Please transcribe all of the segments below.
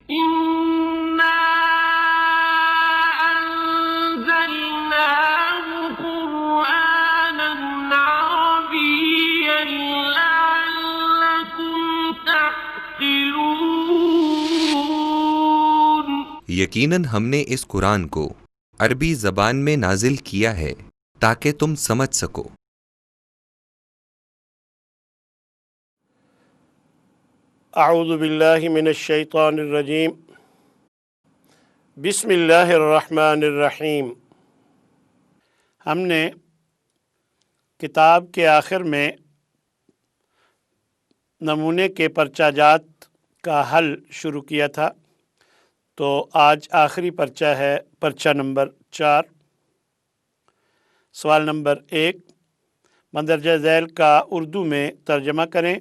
إنا أنزلناه قرآنا عربيا لعلكم تعقلون۔ یقیناً ہم نے اس قرآن کو عربی زبان میں نازل کیا ہے تاکہ تم سمجھ سکو۔ اعوذ باللہ من الشیطان الرجیم، بسم اللہ الرحمن الرحیم۔ ہم نے کتاب کے آخر میں نمونے کے پرچہ جات کا حل شروع کیا تھا، تو آج آخری پرچہ ہے پرچہ نمبر 4۔ سوال نمبر 1، مندرجہ ذیل کا اردو میں ترجمہ کریں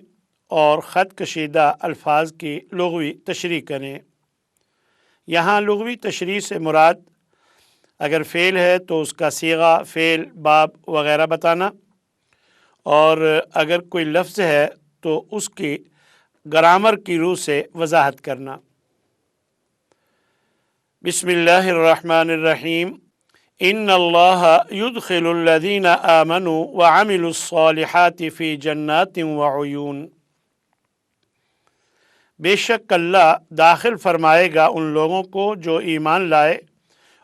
اور خط کشیدہ الفاظ کی لغوی تشریح کریں۔ یہاں لغوی تشریح سے مراد اگر فعل ہے تو اس کا صیغہ، فعل، باب وغیرہ بتانا، اور اگر کوئی لفظ ہے تو اس کی گرامر کی روح سے وضاحت کرنا۔ بسم اللہ الرحمن الرحیم۔ ان اللہ يدخل الذین آمنوا وعملوا الصالحات فی جنات وعیون۔ بے شک اللہ داخل فرمائے گا ان لوگوں کو جو ایمان لائے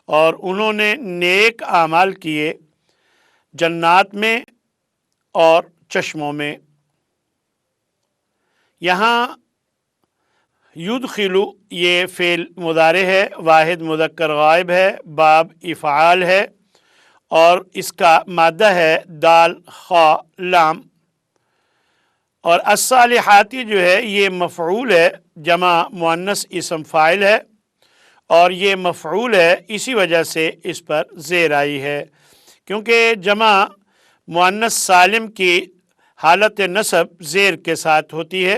اور انہوں نے نیک اعمال کیے، جنات میں اور چشموں میں۔ یہاں یدخل یہ فعل مضارع ہے، واحد مذکر غائب ہے، باب افعال ہے، اور اس کا مادہ ہے دال، خا، لام۔ اور الصالحاتی جو ہے یہ مفعول ہے، جمع مؤنث اسم فاعل ہے، اور یہ مفعول ہے اسی وجہ سے اس پر زیر آئی ہے، کیونکہ جمع مؤنث سالم کی حالت نصب زیر کے ساتھ ہوتی ہے،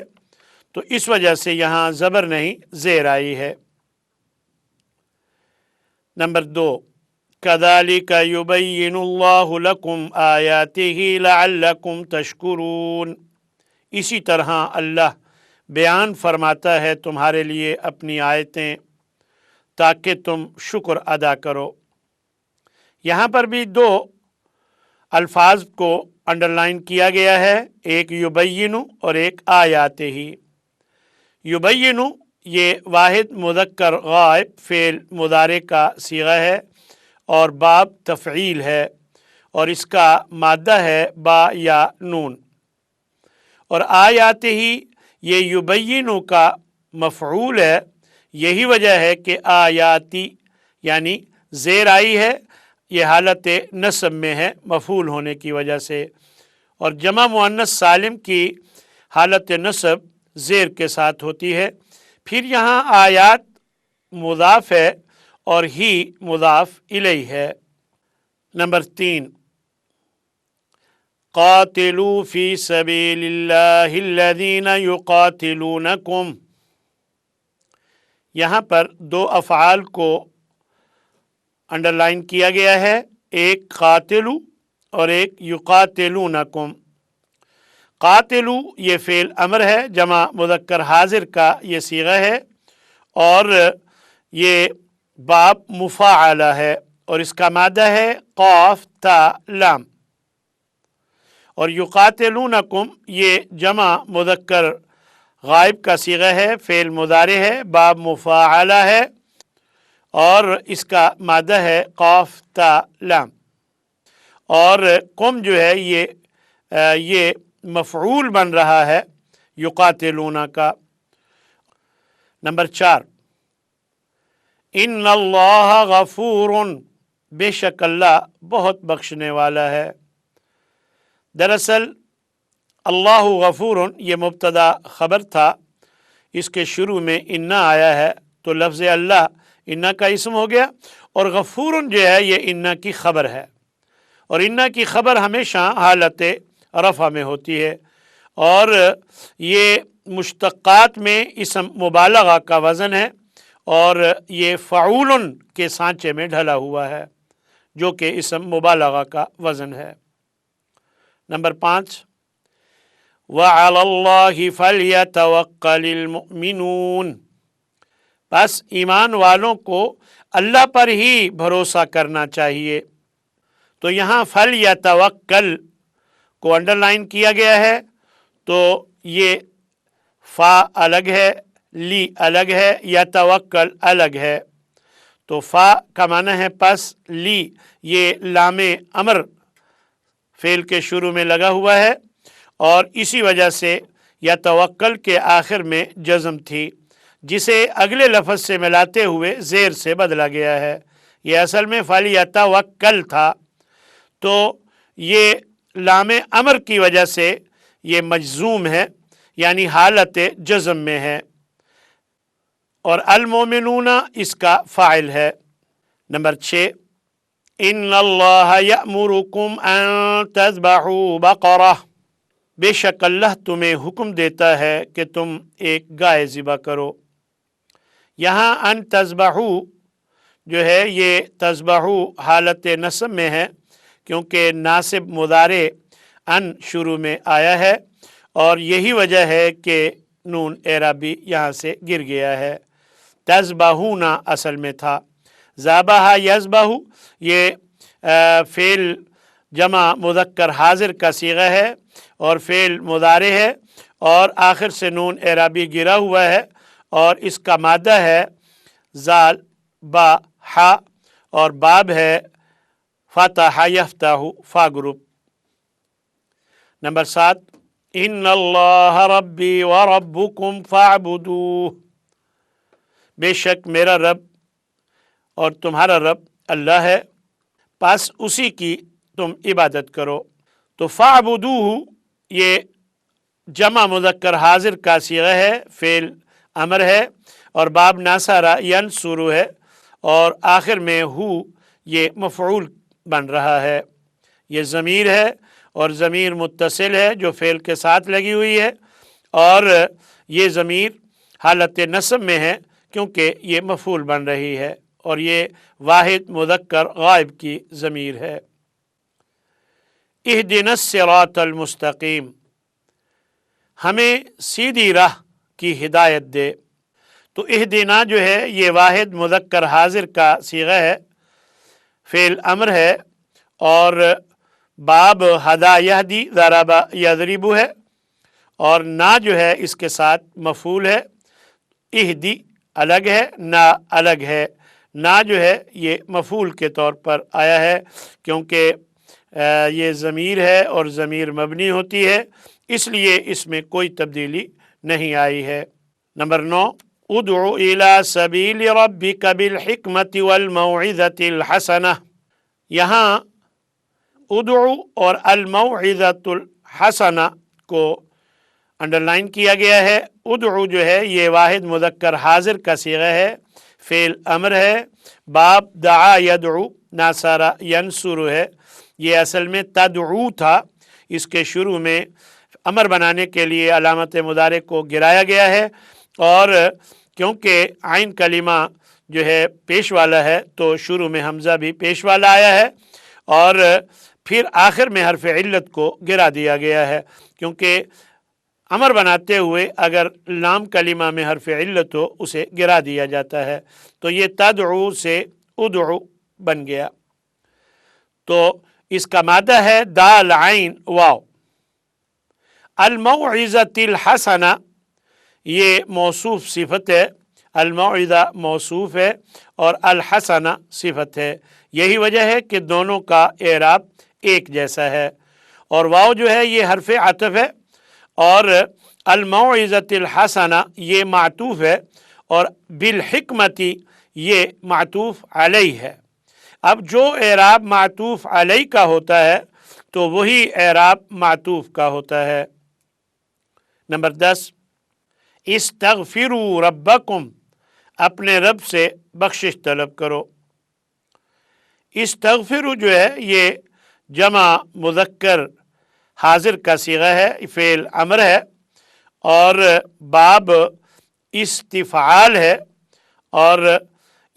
تو اس وجہ سے یہاں زبر نہیں زیر آئی ہے۔ نمبر 2، كَذَلِكَ يُبَيِّنُ اللَّهُ لَكُمْ آيَاتِهِ لَعَلَّكُمْ تَشْكُرُونَ۔ اسی طرح اللہ بیان فرماتا ہے تمہارے لیے اپنی آیتیں تاکہ تم شکر ادا کرو۔ یہاں پر بھی 2 الفاظ کو انڈرلائن کیا گیا ہے، ایک یبین اور ایک آیاتہ۔ یبین یہ واحد مذکر غائب فعل مضارع کا صیغہ ہے اور باب تفعیل ہے، اور اس کا مادہ ہے با یا نون۔ اور آیاتہ یہ یبین کا مفعول ہے، یہی وجہ ہے کہ آیاتی یعنی زیر آئی ہے، یہ حالت نصب میں ہے مفعول ہونے کی وجہ سے، اور جمع مؤنث سالم کی حالت نصب زیر کے ساتھ ہوتی ہے۔ پھر یہاں آیات مضاف ہے اور ہی مضاف الیہ ہے۔ نمبر 3، قاتلوا فی سبیل اللہ الذین یقاتلونکم۔ یہاں پر 2 افعال کو انڈرلائن کیا گیا ہے، ایک قاتلو اور ایک یقاتلونکم۔ قاتلو یہ فعل امر ہے، جمع مذکر حاضر کا یہ صیغہ ہے، اور یہ باب مفاعلہ ہے، اور اس کا مادہ ہے قاف تا لام۔ اور یقاتلونکم یہ جمع مذکر غائب کا صیغہ ہے، فعل مضارع ہے، باب مفاعلہ ہے، اور اس کا مادہ ہے قاف تا لام۔ اور قم جو ہے یہ مفعول بن رہا ہے یقاتلون کا۔ نمبر 4، ان اللہ غفور، بے شک اللہ بہت بخشنے والا ہے۔ دراصل اللہ غفور یہ مبتدا خبر تھا، اس کے شروع میں انا آیا ہے، تو لفظ اللہ انا کا اسم ہو گیا، اور غفور جو ہے یہ انا کی خبر ہے، اور انا کی خبر ہمیشہ حالت رفع میں ہوتی ہے، اور یہ مشتقات میں اسم مبالغہ کا وزن ہے، اور یہ فعول کے سانچے میں ڈھلا ہوا ہے، جو کہ اسم مبالغہ کا وزن ہے۔ نمبر 5، وَعَلَى اللَّهِ فَلْيَتَوَكَّلِ الْمُؤْمِنُونَ۔ بس ایمان والوں کو اللہ پر ہی بھروسہ کرنا چاہیے۔ تو یہاں فل یا توکل کو انڈر لائن کیا گیا ہے، تو یہ فا الگ ہے، لی الگ ہے، یا توکل الگ ہے۔ تو فا کا معنی ہے پس، لی یہ لام امر فعل کے شروع میں لگا ہوا ہے، اور اسی وجہ سے یا توکل کے آخر میں جزم تھی، جسے اگلے لفظ سے ملاتے ہوئے زیر سے بدلا گیا ہے۔ یہ اصل میں فَلْيَتَوَكَّلْ تھا، تو یہ لام امر کی وجہ سے یہ مجزوم ہے، یعنی حالت جزم میں ہے، اور المومنون اس کا فاعل ہے۔ نمبر 6، ان اللہ یأمرکم ان تذبحوا بقرہ، بے شک اللہ تمہیں حکم دیتا ہے کہ تم ایک گائے ذبح کرو۔ یہاں ان تذبحوا جو ہے یہ تذبحوا حالت نصب میں ہے، کیونکہ ناصب مضارع ان شروع میں آیا ہے، اور یہی وجہ ہے کہ نون اعرابی یہاں سے گر گیا ہے۔ تذبحون اصل میں تھا۔ ذبح یذبح یہ فعل جمع مذکر حاضر کا صیغہ ہے اور فعل مضارع ہے، اور آخر سے نون اعرابی گرا ہوا ہے، اور اس کا مادہ ہے زال با ہا، اور باب ہے فتح یفتح فا گروپ۔ نمبر 7، ان اللہ ربی وربکم فاعبدوہ، بے شک میرا رب اور تمہارا رب اللہ ہے، پس اسی کی تم عبادت کرو۔ تو فاعبدوہ یہ جمع مذکر حاضر کا صیغہ ہے، فعل امر ہے، اور باب ناصرہ ینصر ہے، اور آخر میں ہو یہ مفعول بن رہا ہے۔ یہ ضمیر ہے، اور ضمیر متصل ہے جو فعل کے ساتھ لگی ہوئی ہے، اور یہ ضمیر حالت نصب میں ہے کیونکہ یہ مفعول بن رہی ہے، اور یہ واحد مذکر غائب کی ضمیر ہے۔ اہدنا الصراط المستقیم، ہمیں سیدھی راہ کی ہدایت دے۔ تو اہدنا جو ہے یہ واحد مذکر حاضر کا صیغہ ہے، فعل امر ہے، اور باب ہدا یہدی ضرب یضرب ہے، اور نا جو ہے اس کے ساتھ مفعول ہے۔ اہدی الگ ہے، نا الگ ہے۔ نا جو ہے یہ مفعول کے طور پر آیا ہے، کیونکہ یہ ضمیر ہے اور ضمیر مبنی ہوتی ہے، اس لیے اس میں کوئی تبدیلی نہیں آئی ہے۔ نمبر 9، ادعو الی سبیل ربک بالحکمت والموعظۃ الحسنہ، یہاں ادعو اور الموعظۃ الحسنہ کو انڈر لائن کیا گیا ہے۔ ادعو جو ہے یہ واحد مذکر حاضر کا صیغہ ہے، فعل امر ہے، باب دعا یدعو ناصرہ ینصر ہے۔ یہ اصل میں تدعو تھا، اس کے شروع میں امر بنانے کے لیے علامت مضارع کو گرایا گیا ہے، اور کیونکہ عین کلمہ جو ہے پیش والا ہے تو شروع میں حمزہ بھی پیش والا آیا ہے، اور پھر آخر میں حرف علت کو گرا دیا گیا ہے، کیونکہ امر بناتے ہوئے اگر لام کلمہ میں حرف علت ہو اسے گرا دیا جاتا ہے، تو یہ تدعو سے ادعو بن گیا۔ تو اس کا مادہ ہے دال عین واو۔ الموعظۃ الحسنہ یہ موصوف صفت ہے، الموعظہ موصوف ہے اور الحسنہ صفت ہے، یہی وجہ ہے کہ دونوں کا اعراب ایک جیسا ہے، اور واو جو ہے یہ حرف عطف ہے، اور الموعظۃ الحسنہ یہ معطوف ہے، اور بالحکمت یہ معطوف علیہ ہے۔ اب جو اعراب معطوف علیہ کا ہوتا ہے تو وہی اعراب معطوف کا ہوتا ہے۔ نمبر 10، استغفروا ربکم، اپنے رب سے بخشش طلب کرو۔ استغفروا جو ہے یہ جمع مذکر حاضر کا صیغہ ہے، فعل امر ہے، اور باب استفعال ہے، اور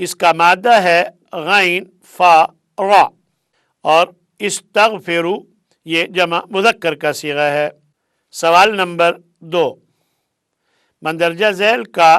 اس کا مادہ ہے غین فا را، اور استغفروا یہ جمع مذکر کا صیغہ ہے۔ سوال نمبر 2، مندرجہ ذیل کا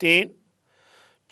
3,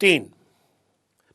3,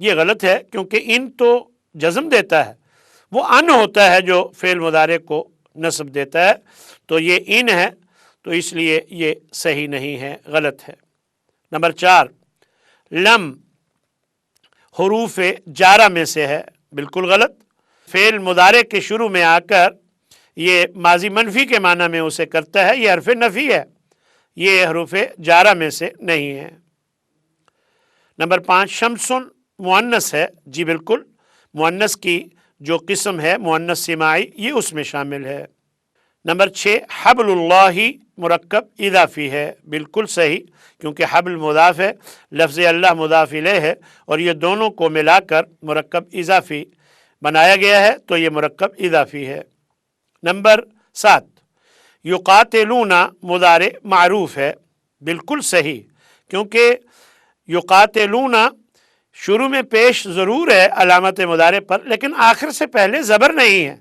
یہ غلط ہے کیونکہ ان تو جزم دیتا ہے، وہ ان ہوتا ہے جو فعل مضارع کو نصب دیتا ہے، تو یہ ان ہے، تو اس لیے یہ صحیح نہیں ہے، غلط ہے۔ نمبر 4، لم حروف جارہ میں سے ہے، بالکل غلط۔ فعل مضارع کے شروع میں آ کر یہ ماضی منفی کے معنی میں اسے کرتا ہے، یہ حرف نفی ہے، یہ حروف جارہ میں سے نہیں ہے۔ نمبر 5، شمسن مؤنث ہے، جی بالکل، مؤنث کی جو قسم ہے مؤنث سماعی یہ اس میں شامل ہے۔ نمبر 6، حبل اللہ مرکب اضافی ہے، بالکل صحیح، کیونکہ حبل مضاف ہے، لفظ اللہ مضاف الیہ ہے، اور یہ دونوں کو ملا کر مرکب اضافی بنایا گیا ہے، تو یہ مرکب اضافی ہے۔ نمبر 7، یقاتلون مضارع معروف ہے، بالکل صحیح، کیونکہ یقاتلون شروع میں پیش ضرور ہے علامت مضارع پر، لیکن آخر سے پہلے زبر نہیں ہے۔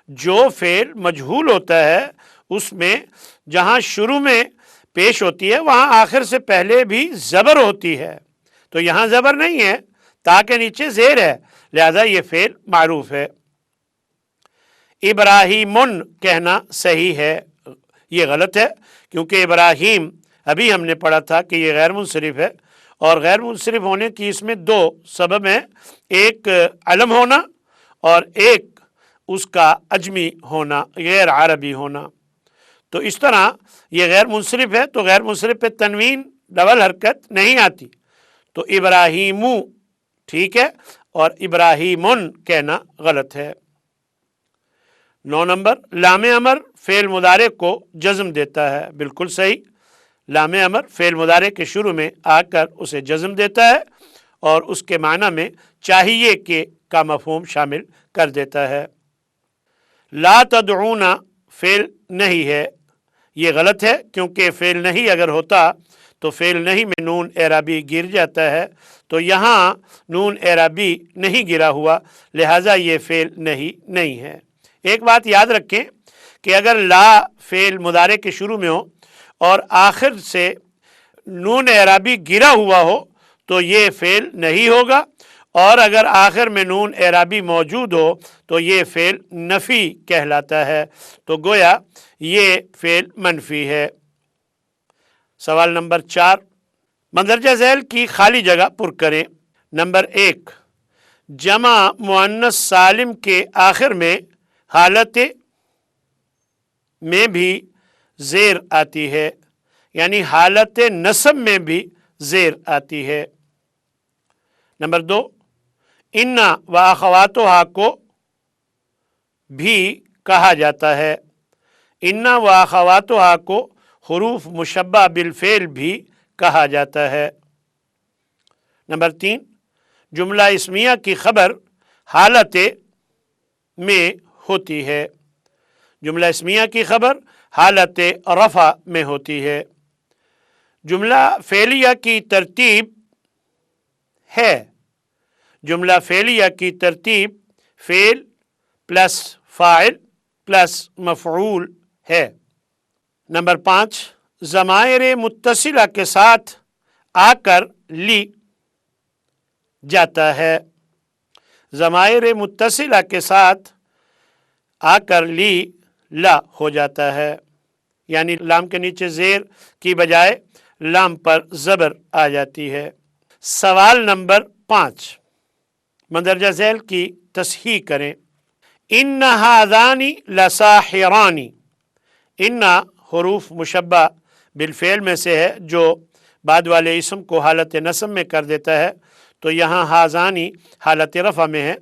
جو فعل مجہول ہوتا ہے اس میں جہاں شروع میں پیش ہوتی ہے وہاں آخر سے پہلے بھی زبر ہوتی ہے، تو یہاں زبر نہیں ہے، تا کے نیچے زیر ہے، لہذا یہ فعل معروف ہے۔ ابراہیمن کہنا صحیح ہے، یہ غلط ہے، کیونکہ ابراہیم ابھی ہم نے پڑھا تھا کہ یہ غیر منصرف ہے، اور غیر منصرف ہونے کی اس میں 2 سبب ہیں، ایک علم ہونا اور ایک اس کا عجمی ہونا، غیر عربی ہونا۔ تو اس طرح یہ غیر منصرف ہے، تو غیر منصرف پہ تنوین ڈبل حرکت نہیں آتی، تو ابراہیمو ٹھیک ہے، اور ابراہیمن کہنا غلط ہے۔ 9 نمبر، لام امر فعل مضارع کو جزم دیتا ہے، بالکل صحیح، لام امر فعل مضارع کے شروع میں آ کر اسے جزم دیتا ہے اور اس کے معنی میں چاہیے کہ کا مفہوم شامل کر دیتا ہے۔ لا تدعون فعل نہیں ہے، یہ غلط ہے، کیونکہ فعل نہیں اگر ہوتا تو فعل نہیں میں نون اعرابی گر جاتا ہے، تو یہاں نون اعرابی نہیں گرا ہوا، لہٰذا یہ فعل نہیں ہے۔ ایک بات یاد رکھیں کہ اگر لا فعل مضارع کے شروع میں ہو اور آخر سے نون اعرابی گرا ہوا ہو تو یہ فعل نہیں ہوگا، اور اگر آخر میں نون اعرابی موجود ہو تو یہ فعل نفی کہلاتا ہے، تو گویا یہ فعل منفی ہے۔ سوال نمبر 4، مندرجہ ذیل کی خالی جگہ پر کریں۔ نمبر 1، جمع مؤنث سالم کے آخر میں حالت میں بھی زیر آتی ہے، یعنی حالت نصب میں بھی زیر آتی ہے۔ نمبر 2، انا و اخواتہا کو بھی کہا جاتا ہے، انا و اخواتہا کو حروف مشبہ بالفعل بھی کہا جاتا ہے۔ نمبر 3، جملہ اسمیہ کی خبر حالت میں ہوتی ہے، جملہ اسمیہ کی خبر حالت رفع میں ہوتی ہے۔ جملہ فعلیہ کی ترتیب ہے، جملہ فعلیہ کی ترتیب فعل پلس فاعل پلس مفعول ہے۔ نمبر 5، ضمائر متصلہ کے ساتھ آ کر لی جاتا ہے، ضمائر متصلہ کے ساتھ آ کر لی لا ہو جاتا ہے، یعنی لام کے نیچے زیر کی بجائے لام پر زبر آ جاتی ہے۔ سوال نمبر 5، مندرجہ ذیل کی تصحیح کریں۔ ان ہذان لساحران، ان حروف مشبہ بالفعل میں سے ہے جو بعد والے اسم کو حالت نصب میں کر دیتا ہے، تو یہاں ہذانی حالت رفع میں ہے،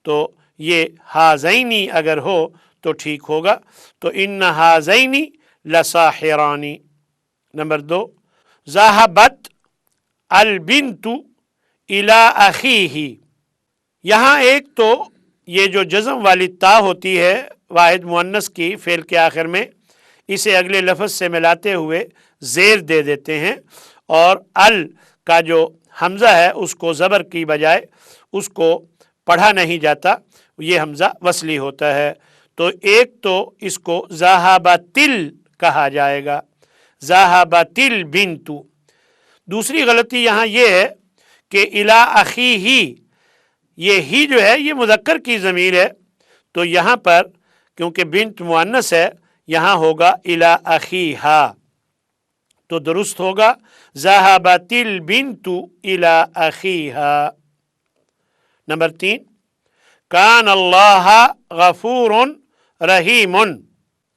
تو یہ ہذینی اگر ہو تو ٹھیک ہوگا، تو ان ہذینی لساحران۔ نمبر 2، ذہبت البنت الی اخیہ، یہاں ایک تو یہ جو جزم والی تا ہوتی ہے واحد مؤنث کی فعل کے آخر میں، اسے اگلے لفظ سے ملاتے ہوئے زیر دے دیتے ہیں، اور ال کا جو حمزہ ہے اس کو زبر کی بجائے اس کو پڑھا نہیں جاتا، یہ حمزہ وصلی ہوتا ہے، تو ایک تو اس کو ذہبت ال کہا جائے گا، ذہبت البنت۔ دوسری غلطی یہاں یہ ہے کہ الی اخیہ یہ ہی جو ہے یہ مذکر کی ضمیر ہے، تو یہاں پر کیونکہ بنت مؤنث ہے یہاں ہوگا الی اخیہا، تو درست ہوگا ذہبت البنت الی اخیہا۔ نمبر 3، کان اللہ غفور رحیم۔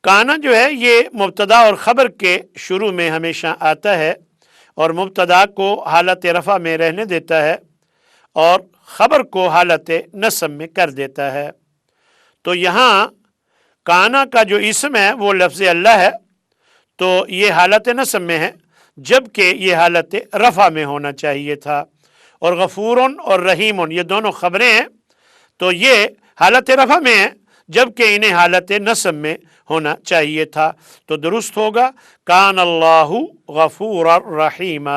کانا جو ہے یہ مبتدا اور خبر کے شروع میں ہمیشہ آتا ہے اور مبتدا کو حالت رفع میں رہنے دیتا ہے اور خبر کو حالت نصب میں کر دیتا ہے۔ تو یہاں کانا کا جو اسم ہے وہ لفظ اللہ ہے، تو یہ حالت نصب میں ہے جبکہ یہ حالت رفع میں ہونا چاہیے تھا، اور غفورن اور رحیمن یہ دونوں خبریں ہیں تو یہ حالت رفع میں ہیں جبکہ انہیں حالت نصب میں ہونا چاہیے تھا، تو درست ہوگا کان اللہ غفور الرحیم۔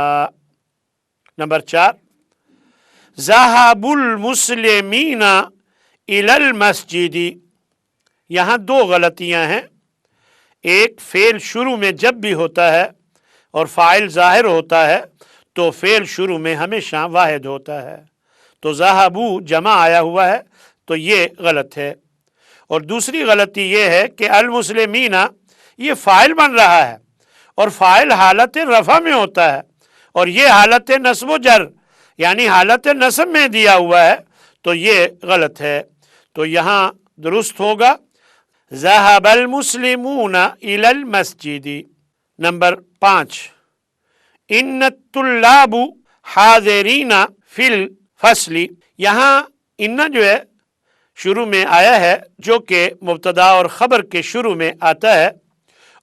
نمبر 4، ذهب المسلمین الی المسجد۔ یہاں 2 غلطیاں ہیں، ایک فعل شروع میں جب بھی ہوتا ہے اور فاعل ظاہر ہوتا ہے تو فعل شروع میں ہمیشہ واحد ہوتا ہے، تو ذہبو جمع آیا ہوا ہے تو یہ غلط ہے، اور دوسری غلطی یہ ہے کہ المسلمین یہ فاعل بن رہا ہے اور فاعل حالت رفع میں ہوتا ہے اور یہ حالت نصب و جر یعنی حالت نصب میں دیا ہوا ہے، تو یہ غلط ہے، تو یہاں درست ہوگا ذهب المسلمون الی المسجد۔ نمبر 5، ان الطلاب حاضرین فی الفصل۔ یہاں ان جو ہے شروع میں آیا ہے جو کہ مبتدا اور خبر کے شروع میں آتا ہے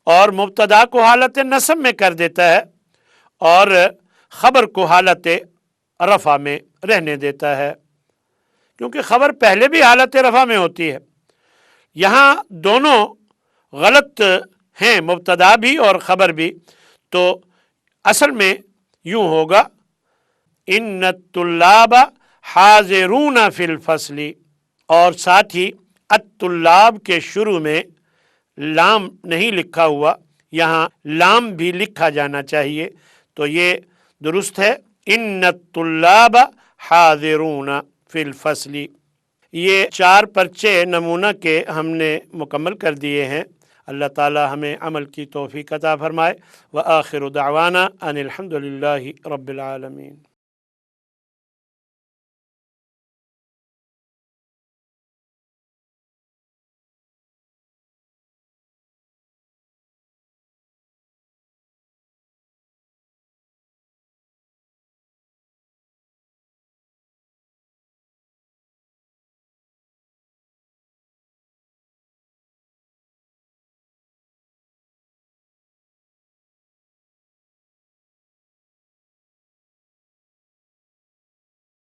اور مبتدا کو حالت نصب میں کر دیتا ہے اور خبر کو حالت رفع میں رہنے دیتا ہے، کیونکہ خبر پہلے بھی حالت رفع میں ہوتی ہے۔ یہاں دونوں غلط ہیں، مبتدا بھی اور خبر بھی، تو اصل میں یوں ہوگا ان الطلاب حاضرون فی الفصل، اور ساتھ ہی الطلاب کے شروع میں لام نہیں لکھا ہوا، یہاں لام بھی لکھا جانا چاہیے، تو یہ درست ہے ان الطلاب حاضرون فی الفصل۔ یہ 4 پرچے نمونہ کے ہم نے مکمل کر دیے ہیں، اللہ تعالی ہمیں عمل کی توفیق عطا فرمائے، وآخر دعوانا ان الحمد للہ رب العالمین۔